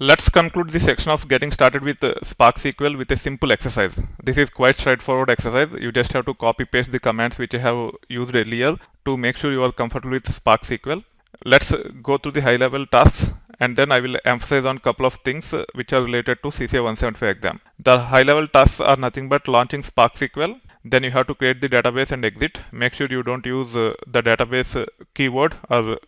Let's conclude this section of getting started with Spark SQL with a simple exercise. This is quite straightforward exercise. You just have to copy paste the commands which I have used earlier to make sure you are comfortable with Spark SQL. Let's go through the high level tasks and then I will emphasize on couple of things which are related to CCA 175 exam. The high level tasks are nothing but launching Spark SQL. Then you have to create the database and exit. Make sure you don't use the database keyword or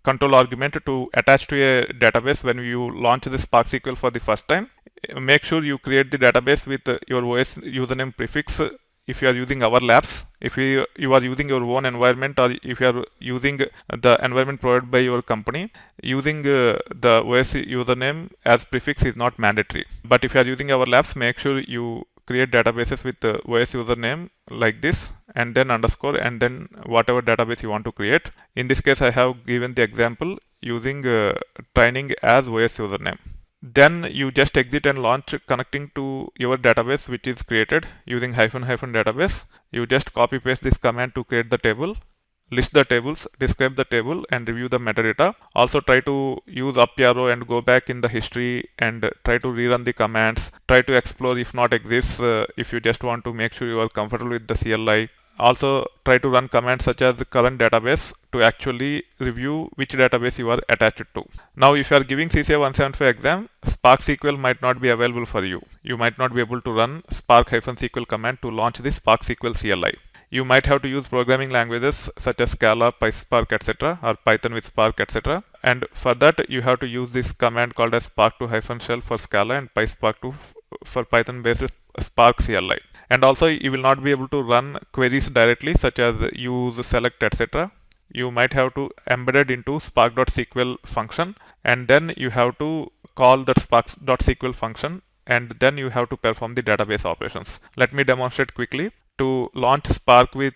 control argument to attach to a database when you launch the Spark SQL for the first time. Make sure you create the database with your OS username prefix if you are using our labs. If you are using your own environment or if you are using the environment provided by your company, using the OS username as prefix is not mandatory. But if you are using our labs, make sure you create databases with the OS username like this and then underscore and then whatever database you want to create. In this case, I have given the example using training as OS username. Then you just exit and launch connecting to your database which is created using -- database. You just copy paste this command to create the table, list the tables, describe the table and review the metadata. Also try to use up arrow and go back in the history and try to rerun the commands. Try to explore if not exists if you just want to make sure you are comfortable with the CLI. Also try to run commands such as the current database to actually review which database you are attached to. Now if you are giving CCA 175 exam, Spark SQL might not be available for you. You might not be able to run Spark-SQL command to launch the Spark SQL CLI. You might have to use programming languages such as Scala, PySpark, etc. or Python with Spark, etc. And for that you have to use this command called as spark2-shell for Scala and PySpark2 for Python based Spark CLI. And also you will not be able to run queries directly such as use, select, etc. You might have to embed it into spark.sql function and then you have to call that spark.sql function and then you have to perform the database operations. Let me demonstrate quickly. To launch Spark with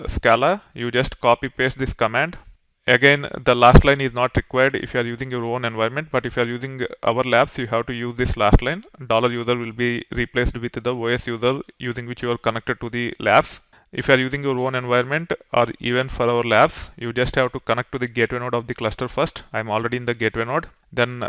Scala, you just copy paste this command. Again, the last line is not required if you are using your own environment, but if you are using our labs, you have to use this last line. $user will be replaced with the OS user using which you are connected to the labs. If you are using your own environment or even for our labs, you just have to connect to the gateway node of the cluster first. I'm already in the gateway node. Then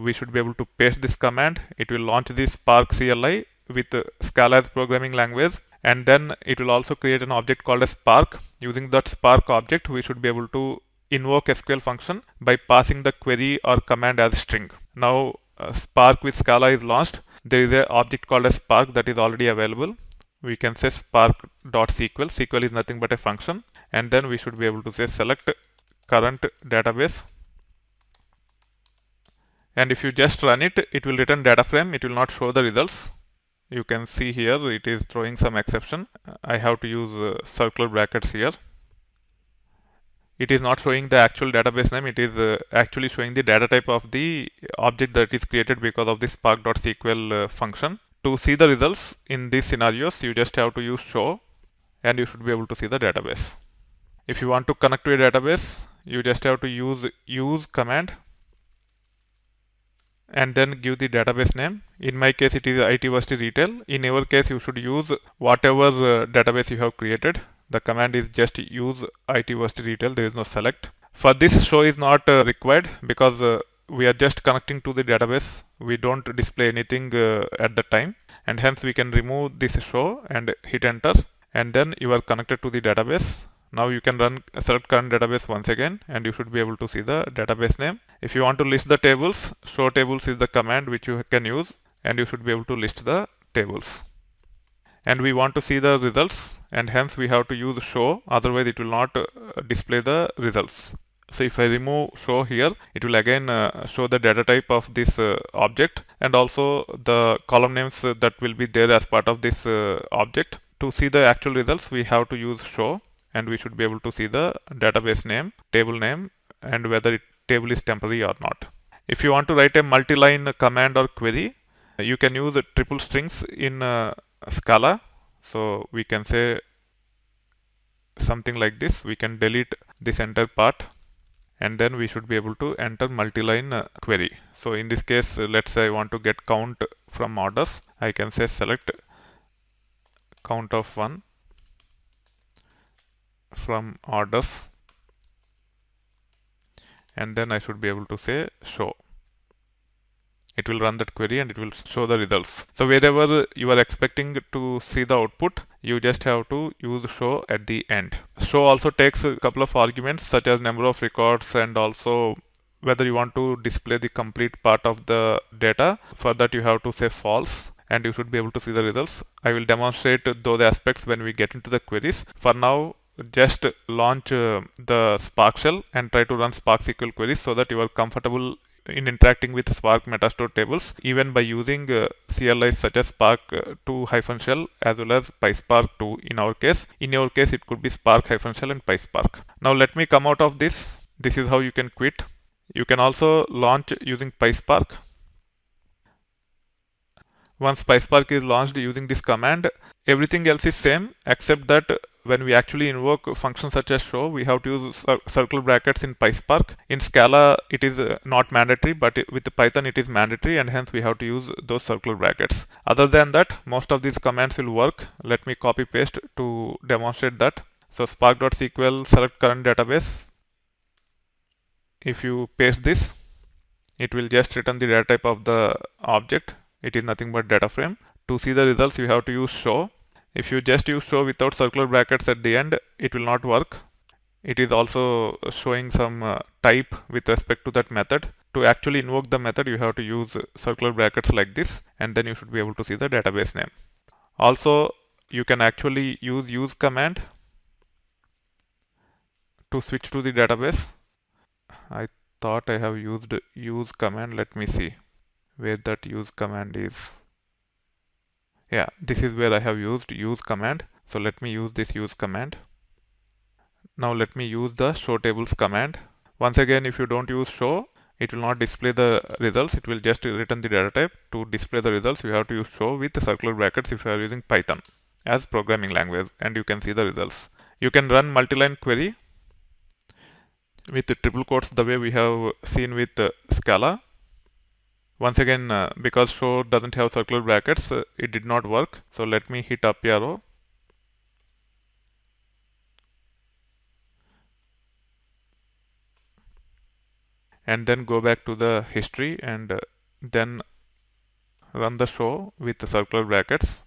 we should be able to paste this command. It will launch the Spark CLI with Scala as programming language. And then it will also create an object called a Spark. Using that Spark object, we should be able to invoke SQL function by passing the query or command as string. Now Spark with Scala is launched. There is an object called a Spark that is already available. We can say spark.sql. SQL is nothing but a function. And then we should be able to say select current database. And if you just run it, it will return data frame. It will not show the results. You can see here it is throwing some exception. I have to use circular brackets here. It is not showing the actual database name. It is actually showing the data type of the object that is created because of this spark.sql function. To see the results in these scenarios, you just have to use show and you should be able to see the database. If you want to connect to a database, you just have to use command and then give the database name. In my case, it is ITversity Retail. In your case, you should use whatever database you have created. The command is just use ITversity Retail. There is no select. For this, show is not required because we are just connecting to the database. We don't display anything at the time, and hence we can remove this show and hit enter, and then you are connected to the database. Now you can run select current database once again and you should be able to see the database name. If you want to list the tables, show tables is the command which you can use and you should be able to list the tables. And we want to see the results and hence we have to use show, otherwise it will not display the results. So if I remove show here, it will again show the data type of this object and also the column names that will be there as part of this object. To see the actual results, we have to use show. And we should be able to see the database name, table name, and whether table is temporary or not. If you want to write a multi-line command or query, you can use triple strings in Scala. So we can say something like this. We can delete this entire part and then we should be able to enter multi-line query. So in this case, let's say I want to get count from orders. I can say select count of 1 from orders and then I should be able to say show. it will run that query and it will show the results. So wherever you are expecting to see the output, you just have to use show at the end. Show also takes a couple of arguments such as number of records and also whether you want to display the complete part of the data. For that you have to say false and you should be able to see the results. I will demonstrate those aspects when we get into the queries. For now, just launch the Spark shell and try to run Spark SQL queries so that you are comfortable in interacting with Spark Metastore tables, even by using CLIs such as Spark 2-shell as well as PySpark 2 in our case. In your case, it could be Spark-shell and PySpark. Now let me come out of this. This is how you can quit. You can also launch using PySpark. Once PySpark is launched using this command, everything else is same except that when we actually invoke functions such as show, we have to use circle brackets in PySpark. In Scala, it is not mandatory, but with Python, it is mandatory, and hence we have to use those circle brackets. Other than that, most of these commands will work. Let me copy paste to demonstrate that. So spark.sql, select current database. If you paste this, it will just return the data type of the object. It is nothing but data frame. To see the results, you have to use show. If you just use show without circular brackets at the end, it will not work. It is also showing some type with respect to that method. To actually invoke the method, you have to use circular brackets like this, and then you should be able to see the database name. Also, you can actually use command to switch to the database. I thought I have used use command. Let me see where that use command is. Yeah, this is where I have used use command. So let me use this use command. Now let me use the show tables command. Once again, if you don't use show, it will not display the results. It will just return the data type. To display the results, you have to use show with the circular brackets if you are using Python as programming language, and you can see the results. You can run multi-line query with triple quotes the way we have seen with Scala. Once again, because show doesn't have circular brackets, it did not work. So let me hit up arrow. And then go back to the history and then run the show with the circular brackets.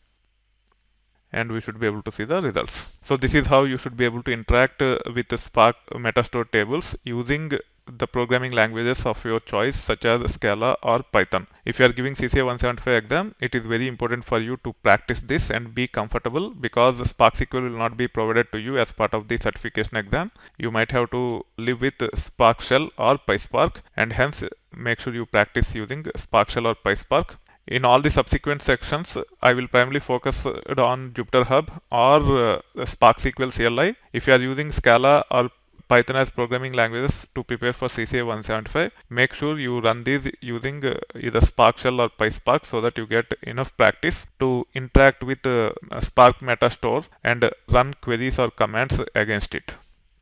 And we should be able to see the results. So this is how you should be able to interact with the Spark Metastore tables using the programming languages of your choice such as Scala or Python. If you are giving CCA 175 exam, it is very important for you to practice this and be comfortable, because Spark SQL will not be provided to you as part of the certification exam. You might have to live with Spark Shell or PySpark, and hence make sure you practice using Spark Shell or PySpark. In all the subsequent sections, I will primarily focus on Jupyter Hub or Spark SQL CLI. If you are using Scala or Python as programming languages to prepare for CCA 175, make sure you run these using either Spark Shell or PySpark so that you get enough practice to interact with Spark Metastore and run queries or commands against it.